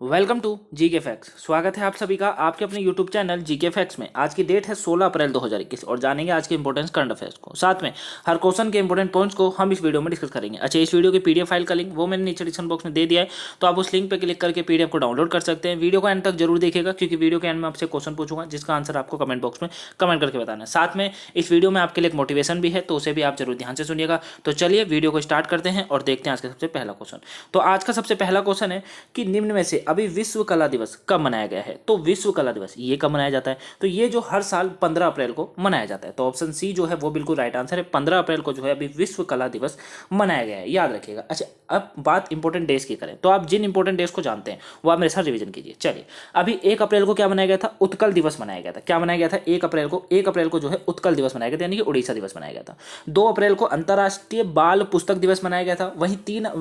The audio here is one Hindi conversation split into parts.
Welcome to GK facts. स्वागत है आप सभी का आपके अपने यूट्यूब चैनल जीके फैक्ट्स में। आज की डेट है 16 अप्रैल 2021 और जानेंगे आज के इंपॉर्टेंट करंट अफेयर्स को। साथ में हर क्वेश्चन के इंपॉर्टेंट पॉइंट्स को हम इस वीडियो में डिस्कस करेंगे। अच्छा, इस वीडियो की पीडीएफ फाइल का लिंक वो मैंने नीचे डिस्क्रिप्शन बॉक्स में दे दिया है, तो आप उस लिंक पर क्लिक करके पीडीएफ को डाउनलोड कर सकते हैं। वीडियो को एंड तक जरूर देखिएगा क्योंकि वीडियो के एंड में आपसे क्वेश्चन पूछूंगा जिसका आंसर आपको कमेंट बॉक्स में कमेंट करके बताना है। साथ में इस वीडियो में आपके लिए एक मोटिवेशन भी है, तो उसे भी आप जरूर ध्यान से सुनिएगा। तो चलिए वीडियो को स्टार्ट करते हैं और देखते हैं आज का सबसे पहला क्वेश्चन। तो आज का सबसे पहला क्वेश्चन है कि निम्न में से अभी विश्व कला दिवस कब मनाया गया है। तो विश्व कला दिवस ये कब मनाया जाता है, तो ये जो हर साल 15 अप्रैल को मनाया जाता है। तो ऑप्शन सी जो है वो बिल्कुल राइट आंसर है। 15 अप्रैल को जो है अभी विश्व कला दिवस मनाया गया है, याद रखिएगा। अच्छा, अब बात इंपॉर्टेंट डेज की करें तो आप जिन इंपॉर्टेंट डेज को जानते हैं वो आप मेरे साथ रिवीजन कीजिए। चलिए, अभी 1 अप्रैल को क्या मनाया गया था, उत्कल दिवस मनाया गया था। क्या मनाया गया था 1 अप्रैल को जो है उत्कल दिवस मनाया गया था, यानी कि उड़ीसा दिवस मनाया गया था। 2 अप्रैल को अंतर्राष्ट्रीय बाल पुस्तक दिवस मनाया गया था। वहीं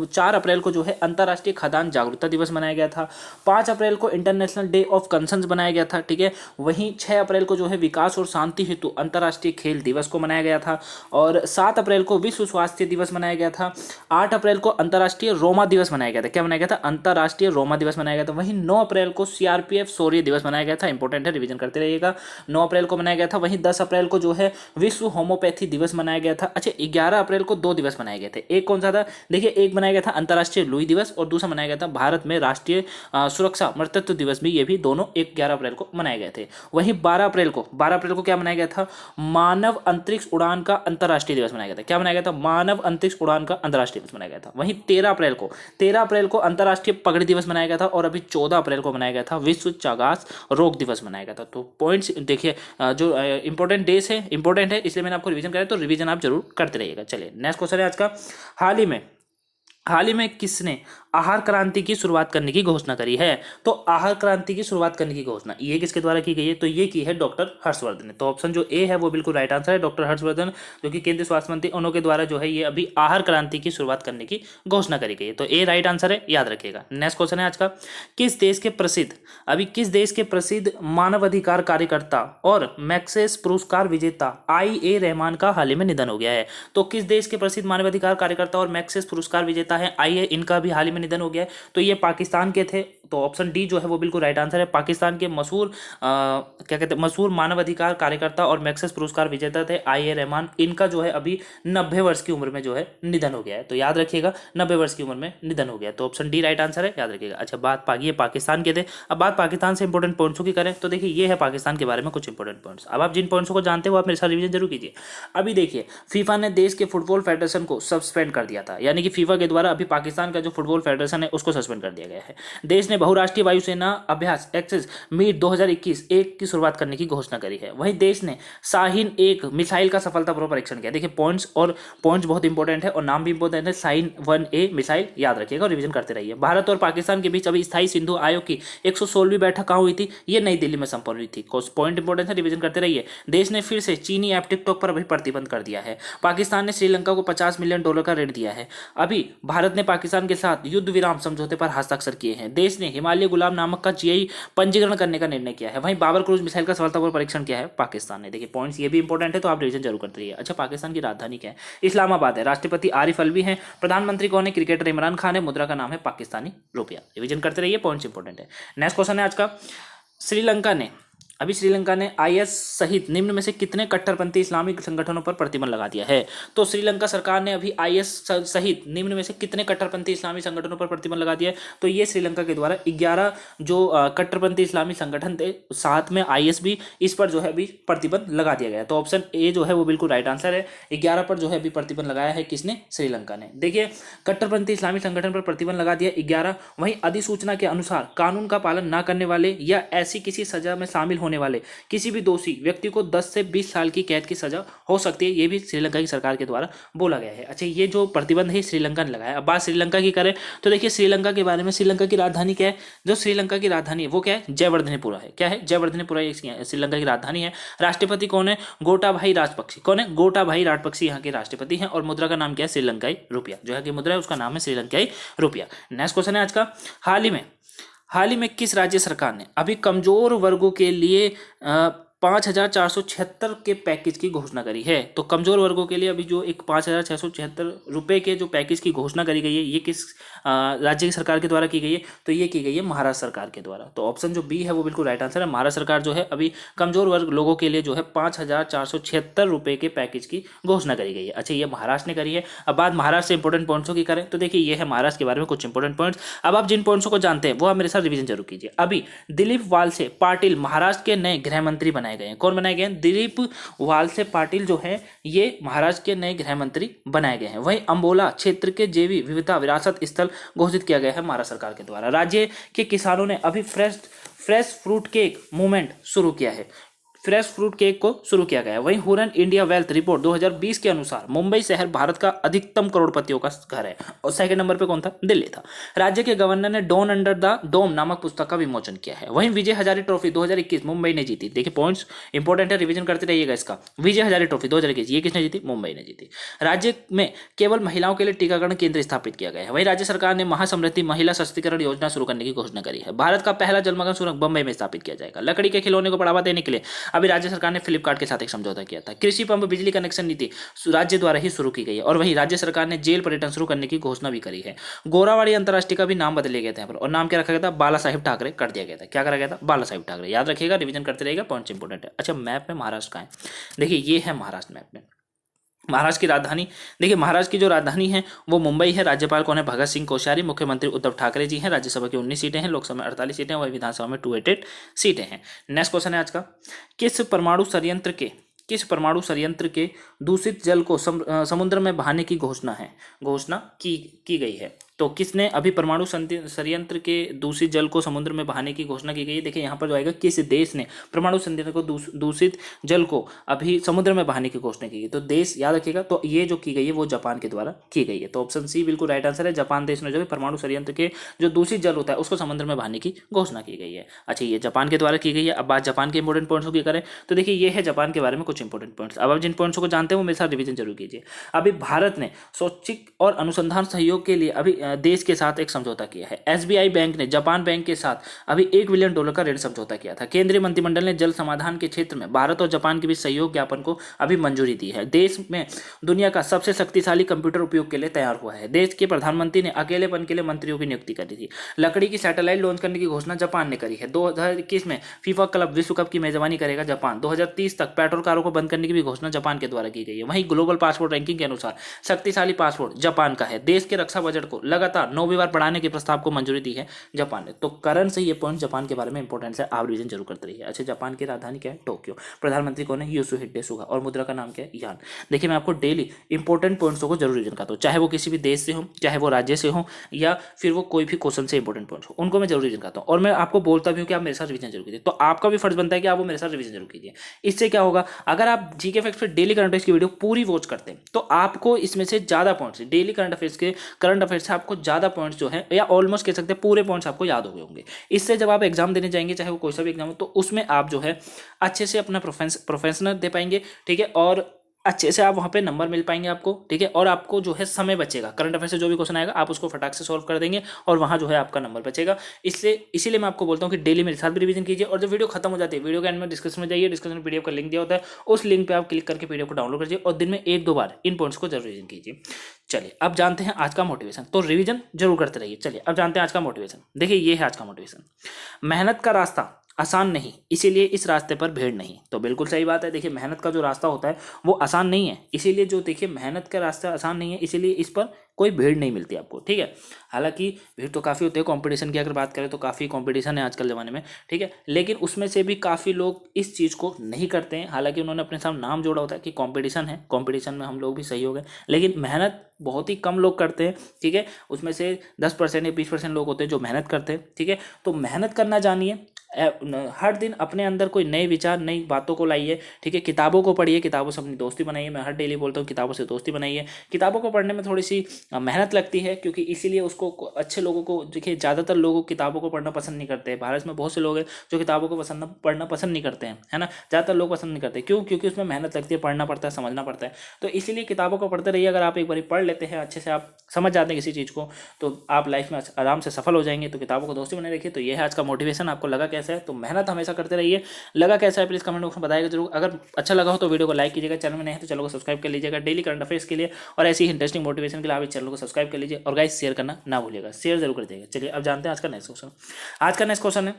4 अप्रैल को जो है अंतर्राष्ट्रीय खदान जागरूकता दिवस मनाया गया था। 5 अप्रैल को इंटरनेशनल डे ऑफ कंसर्न्स बनाया गया था, ठीक है। वहीं 6 अप्रैल को जो है विकास और शांति हेतु अंतर्राष्ट्रीय खेल दिवस को मनाया गया था। और 7 अप्रैल को विश्व स्वास्थ्य दिवस मनाया गया था। 8 अप्रैल को अंतर्राष्ट्रीय रोमा दिवस मनाया गया था। क्या मनाया गया था, अंतर्राष्ट्रीय रोमा दिवस मनाया गया था। वहीं 9 अप्रैल को सीआरपीएफ शौर्य दिवस मनाया गया था। इंपॉर्टेंट है, रिवीजन करते रहिएगा। 9 अप्रैल को मनाया गया था। वहीं 10 अप्रैल को जो है विश्व होम्योपैथी दिवस मनाया गया था। अच्छा, 11 अप्रैल को 2 दिवस मनाए गए थे। एक कौन सा था, देखिए, एक मनाया गया था अंतर्राष्ट्रीय लुई दिवस और दूसरा मनाया गया था भारत में राष्ट्रीय सुरक्षा मर्तत्व दिवस भी। ये भी दोनों 11 अप्रैल को मनाए गए थे। वहीं 12 अप्रैल को क्या मनाया गया था, मानव अंतरिक्ष उड़ान का अंतर्राष्ट्रीय दिवस मनाया गया था। क्या मनाया गया था, मानव अंतरिक्ष उड़ान का अंतर्राष्ट्रीय दिवस मनाया गया था। वहीं 13 अप्रैल को अंतर्राष्ट्रीय पगड़ी दिवस मनाया गया था। और अभी 14 अप्रैल को मनाया गया था विश्व चागास रोग दिवस मनाया गया था। तो पॉइंट्स देखिए, जो इंपॉर्टेंट डेज है, इंपॉर्टेंट है, इसलिए मैंने आपको रिवीजन कराया, तो रिवीजन आप जरूर करते रहिएगा। चलिए, नेक्स्ट क्वेश्चन है आज का। हाल ही में किसने आहार क्रांति की शुरुआत करने की घोषणा करी है। तो आहार क्रांति की शुरुआत करने की घोषणा ये किसके द्वारा की गई है, तो ये की है डॉक्टर हर्षवर्धन ने। तो ऑप्शन जो ए है वो बिल्कुल राइट आंसर है। डॉक्टर हर्षवर्धन जो कि केंद्रीय स्वास्थ्य मंत्री, उनके द्वारा जो है ये अभी आहार क्रांति की शुरुआत करने की घोषणा करी गई है। तो ए राइट आंसर है, याद रखिएगा। नेक्स्ट क्वेश्चन है आज का। किस देश के प्रसिद्ध मानवाधिकार कार्यकर्ता और मैक्सेस पुरस्कार विजेता IA रहमान का हाल ही में निधन हो गया है। तो किस देश के प्रसिद्ध मानवाधिकार कार्यकर्ता और मैक्सेस पुरस्कार विजेता है IA, इनका भी हाल ही में निधन हो गया है। तो ये पाकिस्तान के थे। तो ऑप्शन डी जो है वो बिल्कुल राइट आंसर है। पाकिस्तान के मशहूर मानवाधिकार कार्यकर्ता और मैक्सेस पुरस्कार विजेता थे IA रहमान। इनका जो है अभी 90 वर्ष की उम्र में जो है निधन हो गया है। तो याद रखिएगा, 90 वर्ष की उम्र में निधन हो गया। तो ऑप्शन डी राइट आंसर है, याद रखिएगा। अच्छा, ये पाकिस्तान के थे। अब बात पाकिस्तान से इंपॉर्टेंट पॉइंट्सों की करें तो देखिए, ये है पाकिस्तान के बारे में कुछ इंपॉर्टेंट पॉइंट्स। अब आप जिन पॉइंट्सों को जानते हो आप मेरे साथ रिवीजन जरूर कीजिए। अभी देखिए, फीफा ने देश के फुटबॉल फेडरेशन को सस्पेंड कर दिया था, यानी कि फीफा के द्वारा अभी पाकिस्तान का जो फुटबॉल फेडरेशन है उसको सस्पेंड कर दिया गया है। देश ने बहुराष्ट्रीय वायुसेना अभ्यास एक्सेस मीट 2021 की शुरुआत करने की घोषणा करी है। वहीं देश ने शाहीन 1 मिसाइल का सफलतापूर्वक परीक्षण किया। देखिए, पॉइंट्स बहुत इंपॉर्टेंट है और नाम भी इंपॉर्टेंट है। शाहीन 1A मिसाइल, याद रखिएगा और रिवीजन करते रहिए। भारत और पाकिस्तान के बीच अभी स्थायी सिंधु आयोग की 116वीं बैठक कहाँ हुई थी, ये नई दिल्ली में संपन्न हुई थी। पॉइंट इंपॉर्टेंट है, रिवीजन करते रहिए। देश ने फिर से चीनी ऐप टिकटॉक पर अभी प्रतिबंध कर दिया है। पाकिस्तान ने श्रीलंका को $50 मिलियन का ऋण दिया है। अभी भारत ने पाकिस्तान के साथ युद्ध विराम समझौते पर हस्ताक्षर किए हैं। देश ने हिमालय गुलाब नामक का GI पंजीकरण करने का निर्णय किया है। वहीं बाबर क्रूज मिसाइल का सफलतापूर्वक परीक्षण किया है पाकिस्तान ने। देखिए, पॉइंट्स ये भी इंपॉर्टेंट है, तो आप रिवीजन जरूर करते रहिए। अच्छा, पाकिस्तान की राजधानी क्या है, इस्लामाबाद है। राष्ट्रपति आरिफ अलवी हैं। प्रधानमंत्री कौन है, क्रिकेटर इमरान खान है। मुद्रा का नाम है पाकिस्तानी रुपया। रिवीजन करते रहिए, पॉइंट्स इंपॉर्टेंट है। नेक्स्ट क्वेश्चन है आज का। श्रीलंका ने IS सहित निम्न में से कितने कट्टरपंथी इस्लामिक संगठनों पर प्रतिबंध लगा दिया है। तो श्रीलंका सरकार ने अभी IS सहित निम्न में से कितने कट्टरपंथी इस्लामी संगठनों पर प्रतिबंध लगा दिया है। तो ये श्रीलंका के द्वारा 11 जो कट्टरपंथी इस्लामी संगठन थे, साथ में IS भी, इस पर जो है अभी प्रतिबंध लगा दिया गया। तो ऑप्शन ए जो है वो बिल्कुल राइट आंसर है। 11 पर जो है अभी प्रतिबंध लगाया है किसने, श्रीलंका ने। देखिए, कट्टरपंथी इस्लामी संगठन पर प्रतिबंध लगा दिया 11। वहीं अधिसूचना के अनुसार कानून का पालन न करने वाले या ऐसी किसी सजा में शामिल होने वाले किसी भी दोषी व्यक्ति को 10 से 20 साल की कैद की सजा हो सकती है। ये भी श्रीलंका की सरकार के द्वारा बोला गया है। अच्छा, ये जो प्रतिबंध है श्रीलंका ने लगाया। अब बात श्रीलंका की करें तो देखिए, श्रीलंका के बारे में, श्रीलंका की राजधानी क्या है, जो श्रीलंका की राजधानी है वो क्या है, जयवर्धनेपुरा है। क्या है, जयवर्धनेपुरा श्रीलंका की राजधानी है। राष्ट्रपति कौन है, गोटाबाई राजपक्षी। कौन है, गोटाबाई राजपक्षी यहाँ के राष्ट्रपति हैं। और मुद्रा का नाम क्या है, श्रीलंकाई रुपया। जो है कि मुद्रा है उसका नाम है श्रीलंकाई रुपया। नेक्स्ट क्वेश्चन है आज का। हाल ही में किस राज्य सरकार ने अभी कमजोर वर्गों के लिए 5,476 के पैकेज की घोषणा करी है। तो कमजोर वर्गों के लिए अभी जो एक 5,676 रुपए के जो पैकेज की घोषणा करी गई है, ये किस राज्य की सरकार के द्वारा की गई है? तो ये की गई है महाराष्ट्र सरकार के द्वारा। तो ऑप्शन जो बी है वो बिल्कुल राइट आंसर है। महाराष्ट्र सरकार जो है अभी कमजोर वर्ग लोगों के लिए जो है 5,476 रुपए के पैकेज की घोषणा करी गई है। अच्छा, ये महाराष्ट्र ने करी है। अब बात महाराष्ट्र से इंपॉर्टेंट पॉइंट्सों की करें तो देखिए ये है महाराष्ट्र के बारे में कुछ इंपॉर्टेंट पॉइंट्स। अब आप जिन पॉइंट्सों को जानते हैं वो आप मेरे साथ रिवीजन जरूर कीजिए। अभी दिलीप वालसे पाटिल महाराष्ट्र के नए गृह मंत्री बनाए गए हैं। कौन बनाए गए हैं? दिलीप वालसे पाटिल जो है ये महाराष्ट्र के नए गृह मंत्री बनाए गए हैं। वहीं अंबोला क्षेत्र के जैव विविधता विरासत स्थल घोषित किया गया है महाराष्ट्र सरकार के द्वारा। राज्य के किसानों ने अभी फ्रेश फ्रूट केक मूवमेंट शुरू किया है। फ्रेश फ्रूट केक को शुरू किया गया है। वहीं हुरन इंडिया वेल्थ रिपोर्ट 2020 के अनुसार मुंबई शहर भारत का अधिकतम करोड़पतियों का घर है। और सेकंड नंबर पे कौन था? दिल्ली था। राज्य के गवर्नर ने डॉन अंडर द डोम नामक पुस्तक का विमोचन किया है। वहीं विजय हजारे ट्रॉफी 2021 मुंबई ने जीती। देखिए पॉइंट्स इंपॉर्टेंट है, रिवीजन करते रहिएगा इसका। विजय हजारे ट्रॉफी 2021 ये किसने जीती? मुंबई ने जीती। राज्य में केवल महिलाओं के लिए टीकाकरण केंद्र स्थापित किया गया है। वहीं राज्य सरकार ने महासमृद्धि महिला सशक्तिकरण योजना शुरू करने की घोषणा करी है। भारत का पहला जलमग्न सुरंग बंबई में स्थापित किया जाएगा। लकड़ी के खिलौने को बढ़ावा देने के लिए अभी राज्य सरकार ने फ्लिपकार्ट के साथ एक समझौता किया था। कृषि पंप बिजली कनेक्शन नीति राज्य द्वारा ही शुरू की गई है। और वहीं राज्य सरकार ने जेल पर्यटन शुरू करने की घोषणा भी करी है। गोरावाड़ी अंतरराष्ट्रीय का भी नाम बदले गया था यहाँ पर, और नाम क्या रखा गया था? बाला साहिब ठाकरे कर दिया गया था। क्या करा गया था? बाला साहिब ठाकरे। याद रखिएगा, रिवीजन करते रहेगा, पॉइंट्स इंपॉर्टेंट है। अच्छा, मैप में महाराष्ट्र का है, देखिए ये है महाराष्ट्र मैप में। महाराष्ट्र की राजधानी देखिए, महाराष्ट्र की जो राजधानी है वो मुंबई है। राज्यपाल कौन है? भगत सिंह कोश्यारी। मुख्यमंत्री उद्धव ठाकरे जी हैं। राज्यसभा की 19 सीटें हैं, लोकसभा में 48 सीटें हैं, वही विधानसभा में 288 सीटें हैं। नेक्स्ट क्वेश्चन है आज का, किस परमाणु संयंत्र के दूषित जल को समुद्र में बहाने की घोषणा की गई है? तो किसने अभी परमाणु संयंत्र के दूषित जल को समुद्र में बहाने की घोषणा की गई है? देखिए यहाँ पर जो आएगा, किस देश ने परमाणु संयंत्र को दूषित जल को अभी समुद्र में बहाने की घोषणा की गई? तो देश याद रखिएगा, तो ये जो की गई है वो जापान के द्वारा की गई है। तो ऑप्शन सी बिल्कुल राइट आंसर है। जापान देश ने जो है परमाणु संयंत्र के जो दूषित जल होता है उसको समुद्र में बहाने की घोषणा की गई है। अच्छा, ये जापान के द्वारा की गई है। अब बात जापान के इंपॉर्टेंट पॉइंट्स की करें तो देखिए ये है जापान के बारे में कुछ इंपॉर्टेंट पॉइंट्स। अब आप जिन पॉइंट्स को जानते हैं वो मेरे साथ रिवीजन जरूर कीजिए। अभी भारत ने शैक्षिक और अनुसंधान सहयोग के लिए अभी देश के साथ एक समझौता किया है। एसबीआई बैंक ने जापान बैंक के साथ अभी $1 बिलियन का ऋण समझौता किया था। केंद्रीय मंत्रिमंडल ने जल समाधान के क्षेत्र में भारत और जापान के बीच सहयोग ज्ञापन को अभी मंजूरी दी है। देश में दुनिया का सबसे शक्तिशाली कंप्यूटर उपयोग के लिए तैयार हुआ है। देश के प्रधानमंत्री ने अकेलेपन के लिए मंत्रियों की नियुक्ति करी थी। लकड़ी की सैटेलाइट लॉन्च करने की घोषणा जापान ने करी है। 2021 में फीफा क्लब विश्व कप की मेजबानी करेगा जापान। 2030 तक पेट्रोल कारों को बंद करने की भी घोषणा जापान के द्वारा की गई है। वहीं ग्लोबल पासपोर्ट रैंकिंग के अनुसार शक्तिशाली पासपोर्ट जापान का है। देश के रक्षा बजट को लगातार 9वीं बार बढ़ाने के प्रस्ताव को मंजूरी दी है जापान ने। तो करण से ये पॉइंट जापान के बारे में इंपॉर्टेंट है, आप रिवीजन जरूर करते रहिए। अच्छा, जापान की राजधानी क्या है? टोक्यो। प्रधानमंत्री कौन है? योशिहिडे सुगा। और मुद्रा का नाम क्या है? यान। देखिए मैं आपको डेली इंपॉर्टेंट पॉइंट्सों को जरूर रिवीजन करता हूँ, चाहे वो किसी भी देश से हो, चाहे वो राज्य से हो, या फिर वो कोई भी क्वेश्चन से इंपॉर्टेंट पॉइंट्स हो, उनको मैं जरूर रिवीजन करता हूँ। और मैं आपको बोलता भी हूँ कि आप मेरे साथ रिवीजन जरूर कीजिए। तो आपका भी फर्ज बनता है कि आप वो मेरे साथ रिवीजन जरूर कीजिए। इससे क्या होगा, अगर आप जीके फैक्ट्स पे डेली करंट अफेयर्स की वीडियो पूरी वॉच करते हैं तो आपको इसमें से ज्यादा पॉइंट्स, डेली करंट अफेयर्स से आपको ज्यादा पॉइंट्स जो है, या ऑलमोस्ट कह सकते हैं पूरे पॉइंट्स आपको याद हो गए होंगे। इससे जब आप एग्जाम देने जाएंगे, चाहे वो कोई सा भी एग्जाम हो, तो उसमें आप जो है अच्छे से अपना प्रोफेशनल दे पाएंगे, ठीक है, और अच्छे से आप वहाँ पे नंबर मिल पाएंगे आपको, ठीक है, और आपको जो है समय बचेगा। करंट अफेयर से जो भी क्वेश्चन आएगा आप उसको फटाक से सॉल्व कर देंगे और वहाँ जो है आपका नंबर बचेगा। इसीलिए मैं आपको बोलता हूँ कि डेली मेरे साथ भी रिवीजन कीजिए। और जब वीडियो खत्म हो जाती है, वीडियो के एंड में डिस्क्रिप्शन में जाइए, डिस्क्रिप्शन में पीडीएफ का लिंक दिया होता है, उस लिंक पर आप क्लिक करके पीडीएफ को डाउनलोड कीजिए और दिन में 1-2 बार इन पॉइंट्स को जरूर रिवीजन कीजिए। चलिए अब जानते हैं आज का मोटिवेशन। तो रिवीजन जरूर करते रहिए। चलिए अब जानते हैं आज का मोटिवेशन। देखिए ये है आज का मोटिवेशन, मेहनत का रास्ता आसान नहीं, इसीलिए इस रास्ते पर भीड़ नहीं। तो बिल्कुल सही बात है। देखिए मेहनत का जो रास्ता होता है वो आसान नहीं है, इसीलिए जो देखिए मेहनत का रास्ता आसान नहीं है, इसीलिए इस पर कोई भीड़ नहीं मिलती आपको, ठीक है। हालांकि भीड़ तो काफ़ी होती है, कंपटीशन की अगर बात करें तो काफ़ी कंपटीशन है आजकल ज़माने में, ठीक है, लेकिन उसमें से भी काफ़ी लोग इस चीज़ को नहीं करते हैं। हालांकि उन्होंने अपने साथ नाम जोड़ा होता है कि कंपटीशन है, कंपटीशन में हम लोग भी सही हो गए, लेकिन मेहनत बहुत ही कम लोग करते हैं, ठीक है। उसमें से 10% या 20% लोग होते हैं जो मेहनत करते हैं, ठीक है। तो मेहनत करना जानिए, हर दिन अपने अंदर कोई नए विचार, नई बातों को लाइए, ठीक है। किताबों को पढ़िए, किताबों से अपनी दोस्ती बनाइए। मैं हर डेली बोलता हूँ किताबों से दोस्ती बनाइए। किताबों को पढ़ने में थोड़ी सी मेहनत लगती है, क्योंकि इसीलिए उसको अच्छे लोगों को, देखिए ज़्यादातर लोगों किताबों को पढ़ना पसंद नहीं करते हैं। भारत में बहुत से लोग हैं जो किताबों को पढ़ना पसंद नहीं करते हैं, है ना। ज़्यादातर लोग पसंद नहीं करते, क्यों? क्योंकि उसमें मेहनत लगती है, पढ़ना पड़ता है, समझना पड़ता है। तो इसीलिए किताबों को पढ़ते रहिए। अगर आप एक बार पढ़ लेते हैं, अच्छे से आप समझ जाते हैं किसी चीज़ को, तो आप लाइफ में आराम से सफल हो जाएंगे। तो किताबों को दोस्ती बने रखिए। तो ये है आज का मोटिवेशन। आपको लगा कैसा? कैसा है, तो मेहनत हमेशा करते रहिए। लगा कैसा है प्लीज़ कमेंट बॉक्स में बताइएगा जरूर। अगर अच्छा लगा हो तो वीडियो को लाइक कीजिएगा, चैनल में नहीं है तो चैनल को सब्सक्राइब कर लीजिएगा डेली करंट अफेयर्स के लिए और ऐसी इंटरेस्टिंग मोटिवेशन के लिए आप इस चैनल को सब्सक्राइब कर लीजिए। और गाइस शेयर करना ना भूलिएगा, शेयर जरूर कर दीजिएगा। चलिए अब जानते हैं आज का नेक्स्ट क्वेश्चन। आज का नेक्स्ट क्वेश्चन है,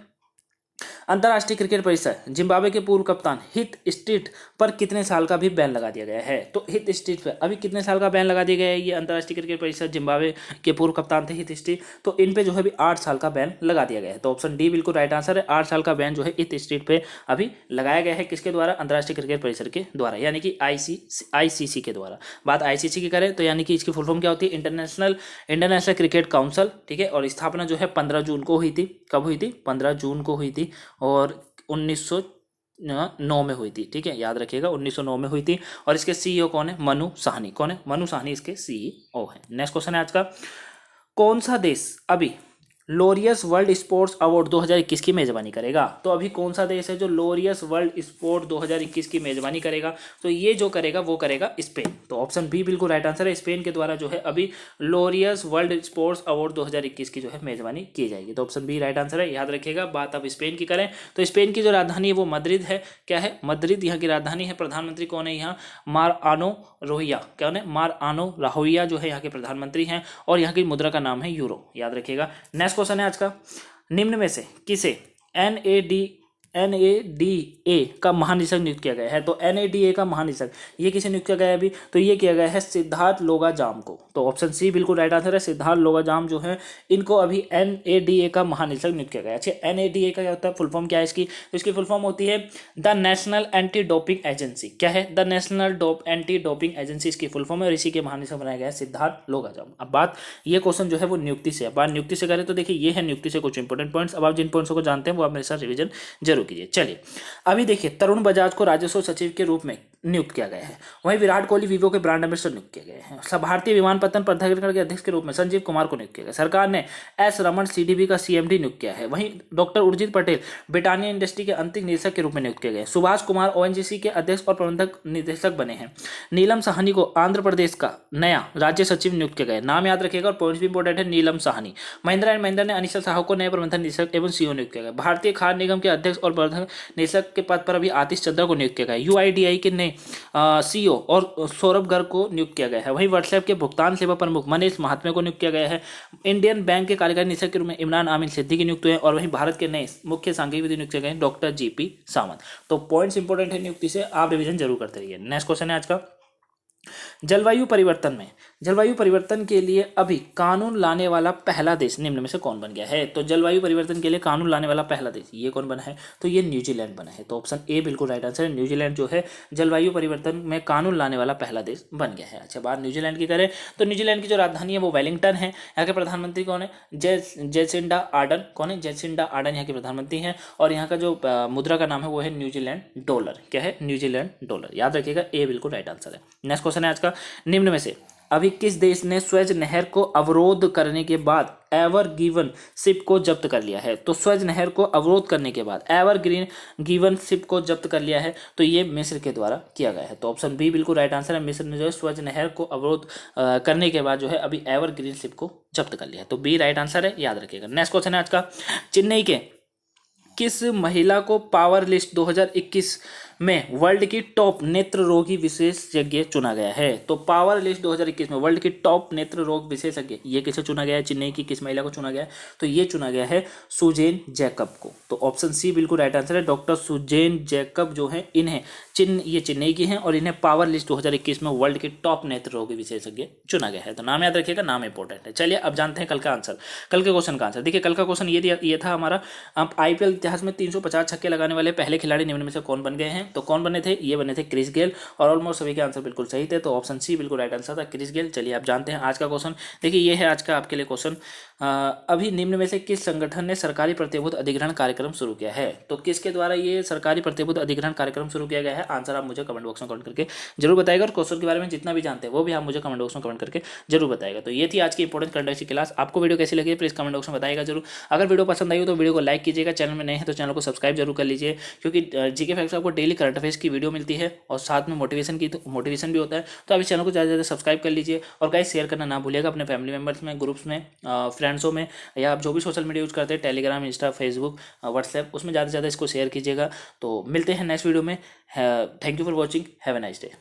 अंतर्राष्ट्रीय क्रिकेट परिषद जिम्बाब्वे के पूर्व कप्तान हित स्ट्रीट पर कितने साल का भी बैन लगा दिया गया है। तो हित स्ट्रीट पर अभी कितने साल का बैन लगा दिया गया है। ये अंतर्राष्ट्रीय क्रिकेट परिषद जिम्बाब्वे के पूर्व कप्तान थे हित स्ट्रीट, तो इन पे जो है अभी 8 साल का बैन लगा दिया गया है। तो ऑप्शन डी बिल्कुल राइट आंसर है। 8 साल का बैन जो है हित स्ट्रीट पे अभी लगाया गया है। किसके द्वारा, अंतर्राष्ट्रीय क्रिकेट परिषद के द्वारा, यानी कि आईसीसी के द्वारा। बात आईसीसी की करें तो यानी कि इसकी फुल फॉर्म क्या होती है, इंटरनेशनल क्रिकेट काउंसिल, ठीक है। और स्थापना जो है 15 जून को हुई थी। कब हुई थी, 15 जून को हुई थी और 1909 में हुई थी, ठीक है, याद रखिएगा 1909 में हुई थी। और इसके सीईओ कौन है, मनु साहनी। कौन है, मनु साहनी इसके सीईओ है। नेक्स्ट क्वेश्चन है आज का, कौन सा देश अभी लोरियस वर्ल्ड स्पोर्ट्स अवार्ड 2021 की मेजबानी करेगा। तो अभी कौन सा देश है जो लोरियस वर्ल्ड स्पोर्ट 2021 की मेजबानी करेगा, तो ये जो करेगा वो करेगा स्पेन। तो ऑप्शन बी बिल्कुल राइट आंसर है। स्पेन के द्वारा जो है अभी लोरियस वर्ल्ड स्पोर्ट्स अवार्ड 2021 की जो है मेजबानी की जाएगी। तो ऑप्शन बी राइट आंसर है, याद रखिएगा। बात अब स्पेन की करें तो स्पेन की जो राजधानी है वो मद्रिद है। क्या है, मद्रिद यहाँ की राजधानी है। प्रधानमंत्री कौन है यहाँ, मारआनो रोहिया। कौन है, मारआनो राहोइया जो है यहाँ के प्रधानमंत्री हैं। और यहाँ की मुद्रा का नाम है यूरो, याद रखिएगा। नेक्स्ट क्वेश्चन है आज का, निम्न में से किसे NADA का महानिदेशक नियुक्त किया गया है। तो NADA का महानिदेशक ये किसे नियुक्त किया गया है अभी, तो ये किया गया है सिद्धार्थ लोगाजाम को। तो ऑप्शन सी बिल्कुल राइट आंसर है। सिद्धार्थ लोगाजाम जो है इनको अभी NADA का महानिदेशक नियुक्त किया गया है। अच्छा, NADA का क्या होता है, फुल फॉर्म क्या है इसकी, तो इसकी फुल फॉर्म होती है the national anti doping agency. क्या है, the national anti doping agency इसकी फुल फॉर्म है। और इसी के महानिदेशक बनाया गया है सिद्धार्थ लोगाजाम। अब बात ये क्वेश्चन जो है वो नियुक्ति से, बात नियुक्ति से करें तो देखिए ये है नियुक्ति से कुछ इंपॉर्टेंट पॉइंट्स। अब आप जिन पॉइंट्स को जानते हैं वो आप मेरे साथ रिविजन जरूर कीजिए। चलिए अभी देखिए, तरुण बजाज को राजस्व सचिव के रूप में नियुक्त किया गया है। वहीं विराट कोहली वीवो के ब्रांड एम्बेसडर नियुक्त किए गए हैं। भारतीय विमानपत्तन प्राधिकरण के अध्यक्ष के रूप में संजीव कुमार को नियुक्त किया गया। सरकार ने एस रमन CDB का CMD नियुक्त किया है। वहीं doctor Urjit Patel Britannia industry के अंतिम निदेशक के रूप में नियुक्त किए गए। सुभाष कुमार ONGC के अध्यक्ष और प्रबंधक निदेशक बने हैं। नीलम साहनी को आंध्र प्रदेश का नया राज्य सचिव नियुक्त किया गया। नाम याद रखिएगा और पॉइंट्स भी इंपॉर्टेंट है, नीलम साहनी। महिंद्रा एंड महिंद्रा ने अनिशल साहू को नए प्रबंधन निदेशक एवं CEO नियुक्त किया गया। भारतीय खाद्य निगम के अध्यक्ष और प्रबंधक निदेशक के पद पर अभी आतिश चंद्रा को नियुक्त किया गया। UIDAI के नए CEO और सौरभ गर्ग को नियुक्त किया गया है। वहीं व्हाट्सएप के भुगतान सेवा प्रमुख मनीष महात्मे को नियुक्त किया गया है। इंडियन बैंक के कार्यकारी निदेशक के रूप में इमरान आमिन सिद्दीकी नियुक्त हुए। और वहीं भारत के नए मुख्य सांख्यिकी विधि नियुक्त किए गए डॉक्टर GP सावंत। तो पॉइंट्स इंपॉर्टेंट है नियुक्ति से, आप रिविजन जरूर करते रहिए। नेक्स्ट क्वेश्चन है आज का, जलवायु परिवर्तन के लिए अभी कानून लाने वाला पहला देश निम्न में से कौन बन गया है। तो जलवायु परिवर्तन के लिए कानून लाने वाला पहला देश ये कौन बना है, तो ये न्यूजीलैंड बना है। तो ऑप्शन ए बिल्कुल राइट आंसर है। न्यूजीलैंड जो है जलवायु परिवर्तन में कानून लाने वाला पहला देश बन गया है। अच्छा, बात न्यूजीलैंड की करें तो न्यूजीलैंड की जो राजधानी है वो वेलिंगटन है। यहाँ के प्रधानमंत्री कौन है, जैसिंडा आर्डन। कौन है, जैसिंडा आर्डन यहाँ के प्रधानमंत्री हैं। और यहाँ का जो मुद्रा का नाम है वो है न्यूजीलैंड डॉलर। क्या है, न्यूजीलैंड डॉलर, याद रखिएगा। ए बिल्कुल राइट आंसर है। नेक्स्ट क्वेश्चन है आज का, निम्न में से अभी किस देश ने स्वेज नहर को अवरोध करने के बाद एवर गिवन शिप को जब्त कर लिया है। तो स्वेज नहर को अवरोध करने के बाद एवर गिवन शिप को जब्त कर लिया है, तो ये मिस्र के द्वारा किया गया है। तो ऑप्शन बी बिल्कुल राइट आंसर है। मिस्र ने जो है स्वेज नहर को अवरोध करने के बाद जो है अभी एवर ग्रीन शिप को जब्त कर लिया है। तो बी राइट आंसर है, याद रखिएगा। नेक्स्ट क्वेश्चन है आज का, चेन्नई के किस महिला को पावर लिस्ट 2021 में वर्ल्ड की टॉप नेत्र रोगी विशेषज्ञ चुना गया है। तो पावर लिस्ट 2021 में वर्ल्ड की टॉप नेत्र रोग विशेषज्ञ ये किसे चुना गया है, चेन्नई की किस महिला को चुना गया है, तो ये चुना गया है सुजेन जैकब को। तो ऑप्शन सी बिल्कुल राइट आंसर है। डॉक्टर सुजेन जैकब जो है इन्हें ये चेन्नई की हैं और इन्हें पावर लिस्ट 2021 में वर्ल्ड के टॉप नेत्र रोगी विशेषज्ञ चुना गया है। तो नाम याद रखिएगा, नाम इंपॉर्टेंट है। चलिए अब जानते हैं कल का आंसर, कल के क्वेश्चन का आंसर। देखिए कल का क्वेश्चन ये था हमारा, IPL इतिहास में 350 छक्के लगाने वाले पहले खिलाड़ी निम्न में से कौन बन गए हैं। तो कौन बने थे, ये बने थे क्रिस गेल। और ऑलमोस्ट सभी के आंसर बिल्कुल सही थे। तो ऑप्शन सी बिल्कुल राइट आंसर था, क्रिस गेल। चलिए आप जानते हैं आज का क्वेश्चन। देखिए ये है आज का आपके लिए क्वेश्चन, अभी निम्न में से किस संगठन ने सरकारी प्रतिभूत अधिग्रहण कार्यक्रम शुरू किया है। तो किसके द्वारा ये सरकारी प्रतिभूत अधिग्रहण कार्यक्रम शुरू किया गया है, आंसर आप मुझे कमेंट बॉक्स में कमेंट करके जरूर बताएगा। और क्वेश्चन के बारे में जितना भी जानते हैं वो भी आप मुझे कमेंट बॉक्स में कमेंट करके जरूर बताएगा। तो ये थी आज की इंपॉर्टेंट करंट की क्लास। आपको वीडियो कैसी लगी प्लीज कमेंट बॉक्स में बताएगा जरूर। अगर वीडियो पसंद आई हो तो वीडियो को लाइक कीजिएगा, चैनल में नए हैं तो चैनल को सब्सक्राइब जरूर कर लीजिए, क्योंकि जीके फैक्ट्स आपको डेली करंट अफेयर्स की वीडियो मिलती है और साथ में मोटिवेशन भी होता है। तो आप इस चैनल को ज़्यादा से ज़्यादा सब्सक्राइब कर लीजिए और गाइस शेयर करना ना भूलिएगा अपने फैमिली मेंबर्स में, ग्रुप्स में, फ्रेंड्स फ्रेंड्सों में या आप जो भी सोशल मीडिया यूज़ करते हैं, टेलीग्राम, इंस्टा, फेसबुक, व्हाट्सएप, उसमें ज़्यादा से ज़्यादा इसको शेयर कीजिएगा। तो मिलते हैं नेक्स्ट वीडियो में। Thank you for watching, have a nice day.